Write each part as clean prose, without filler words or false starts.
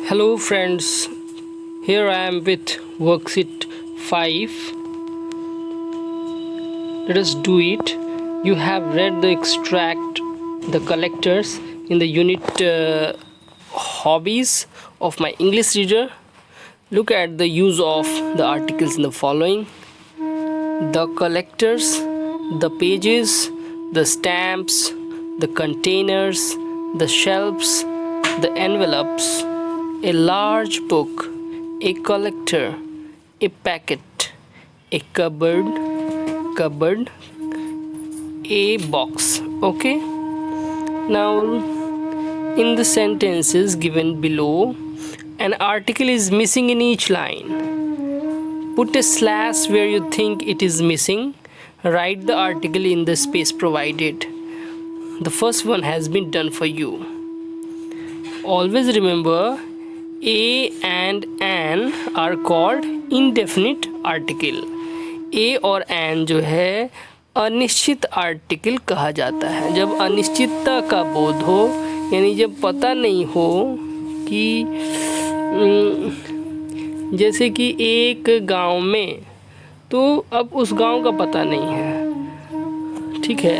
Hello friends, here I am with worksheet 5. Let us do it. You have read the extract, the collectors in the unit hobbies of my English reader. Look at the use of the articles in the following: the collectors, the pages, the stamps, the containers, the shelves, the envelopes, a large book, a collector, a packet, a cupboard, a box. Okay, now in the sentences given below, an article is missing in each line. Put a slash where you think it is missing. Write the article in the space provided. The first one has been done for you. Always remember, a and an are called indefinite article. a और an जो है अनिश्चित article कहा जाता है। जब अनिश्चितता का बोध हो, यानी जब पता नहीं हो कि जैसे कि एक गांव में, तो अब उस गांव का पता नहीं है। ठीक है,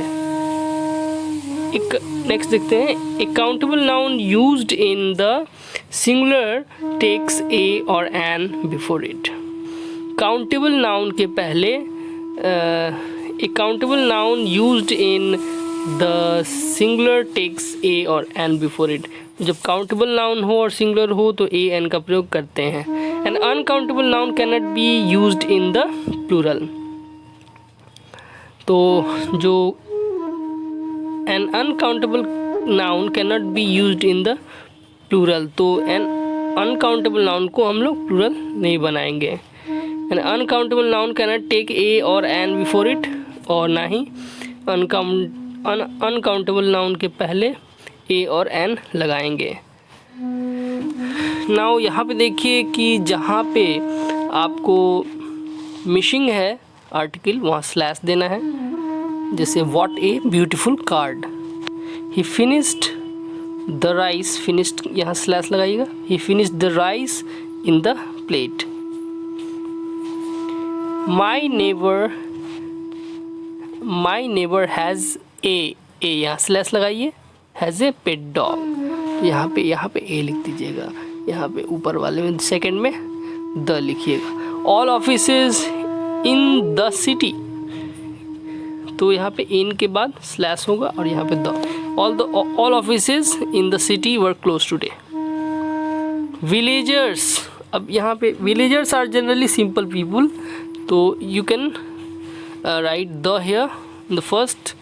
एक नेक्स्ट देखते हैं। A countable noun used in the singular takes a और an before it. Countable noun के पहले a countable noun used in the singular takes a और एन बिफोर इट। जब काउंटेबल नाउन हो और सिंगुलर हो तो ए एन का प्रयोग करते हैं। An uncountable noun can not be used in the plural. तो जो an uncountable noun can not be used in the plural, तो एन अनकाउंटेबल नाउन को हम लोग प्लूरल नहीं बनाएंगे। An uncountable noun can not take a और an before it, और ना ही अनकाउंटेबल नाउन के पहले ए और एन लगाएंगे। नाउ यहाँ पे देखिए कि जहाँ पे आपको मिसिंग है आर्टिकल, वहाँ स्लैश देना है। जैसे what a beautiful card, he finished the rice, finished यहाँ स्लैश लगाइएगा। ही finished the rice in the plate. My neighbour has a यहाँ स्लैश लगाइए, हैज़ ए पेट डॉग। तो यहाँ पे ए लिख दीजिएगा, यहाँ पे ऊपर वाले में सेकंड में द लिखिएगा। All offices in the city, तो यहाँ पे इन के बाद स्लैश होगा और यहाँ पे the. All offices in the city were closed today. Villagers, अब यहाँ पे villagers are generally simple people, तो you can write the here the first.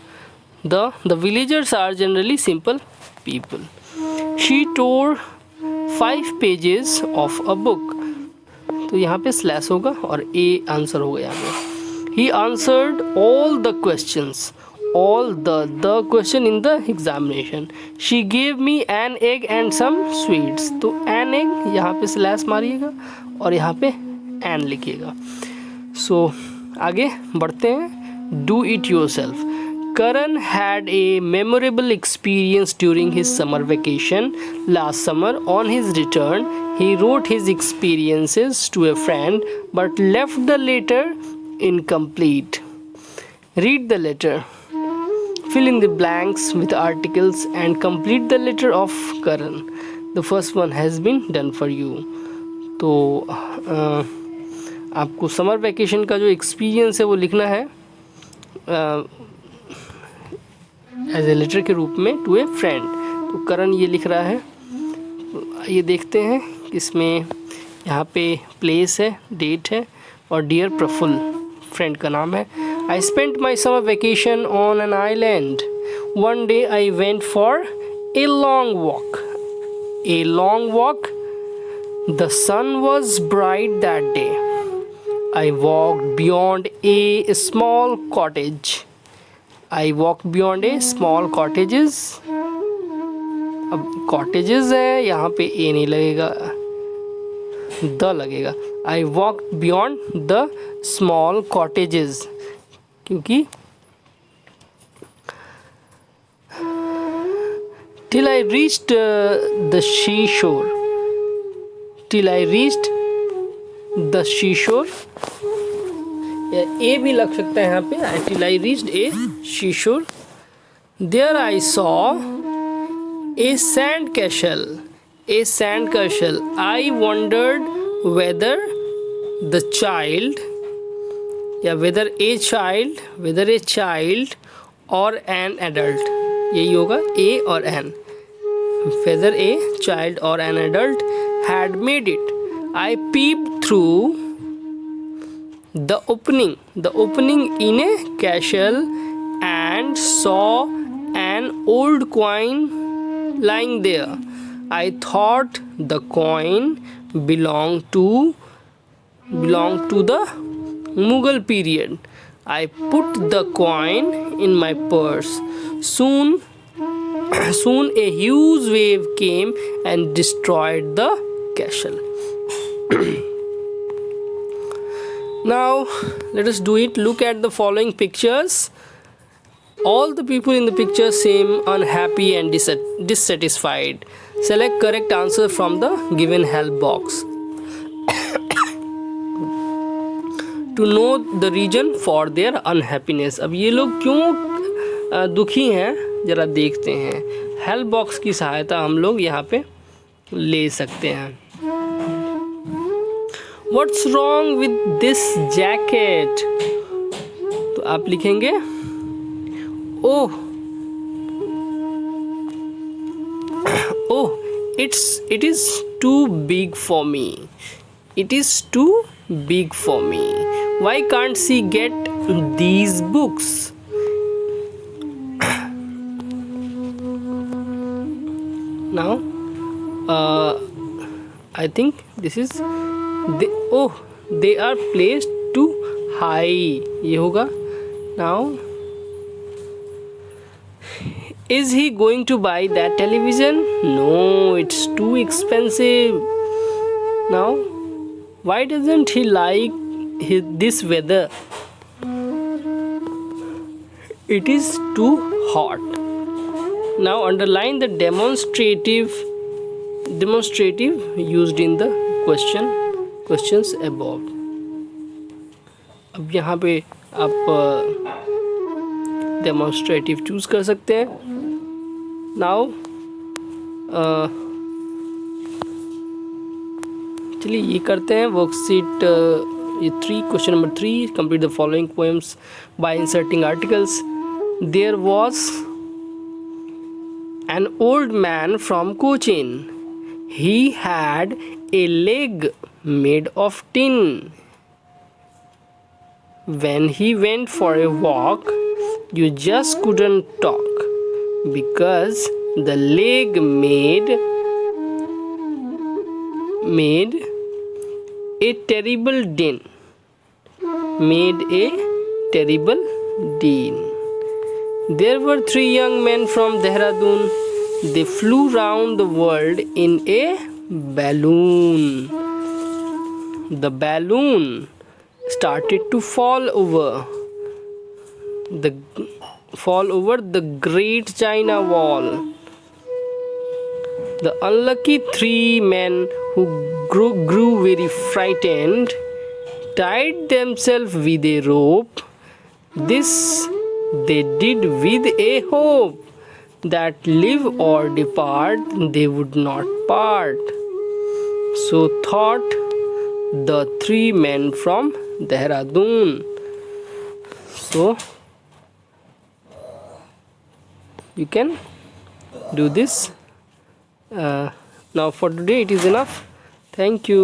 The villagers are generally simple people. She tore 5 pages of a book, तो यहाँ पे slash होगा और A answer होगा यहाँ पे। He answered all the questions, all the question in the examination. She gave me an egg and some sweets, तो an egg यहाँ पे स्लैश मारिएगा और यहाँ पे an लिखिएगा। सो आगे बढ़ते हैं। Do it yourself. Karan had a memorable experience during his summer vacation last summer. On his return, he wrote his experiences to a friend but left the letter incomplete. Read the letter. Fill in the blanks with articles and complete the letter of Karan. The first one has been done for you. तो आपको summer vacation का जो experience है वो लिखना है as a letter के रूप में टू ए फ्रेंड। तो करण ये लिख रहा है, ये देखते हैं इसमें यहाँ पे प्लेस है, डेट है और डियर प्रफुल्ल फ्रेंड का नाम है। I spent my summer vacation on an island. One day I went for a long walk. A long walk. The sun was bright that day. I walked beyond a small cottage. I walked beyond a small cottages. अब cottages है, यहाँ पे a नहीं लगेगा, the लगेगा। I walked beyond the small cottages, क्योंकि till I reached the seashore. till I reached the seashore. ए भी लग सकता है यहाँ पे, till I reached a seashore. There I saw a sand castle. A sand castle. I wondered whether the child, या whether a child or an adult, यही होगा a और an, whether a child or an adult had made it. I peeped through the opening in a castle and saw an old coin lying there. I thought the coin belonged to the Mughal period. I put the coin in my purse. Soon a huge wave came and destroyed the castle. Now let us do it. Look at the following pictures. All the people in the picture seem unhappy and dissatisfied. Select correct answer from the given help box. To know the reason for their unhappiness. अब ये लोग क्यों दुखी हैं ज़रा देखते हैं. Help box की सहायता हम लोग यहाँ पे ले सकते हैं. What's wrong with this jacket? तो आप लिखेंगे it is too big for me. It is too big for me. Why can't she get these books? Now I think this is they are placed too high, ये होगा. Now is he going to buy that television? No, it's too expensive. Now why doesn't he like this weather? It is too hot. Now underline the demonstrative used in the questions above. अब यहाँ पे आप demonstrative choose कर सकते हैं. Now चलिए ये करते हैं वर्कशीट ये 3. Question number 3. Complete the following poems by inserting articles. There was an old man from Cochin. He had a leg made of tin. When he went for a walk, you just couldn't talk because the leg made a terrible din. There were 3 young men from Dehradun. They flew round the world in a balloon. The balloon started to fall over the Great China Wall. The unlucky 3 men who grew very frightened tied themselves with a rope. This they did with a hope that live or depart they would not part. So thought the 3 men from Dehradun. So you can do this. Now for today it is enough. Thank you.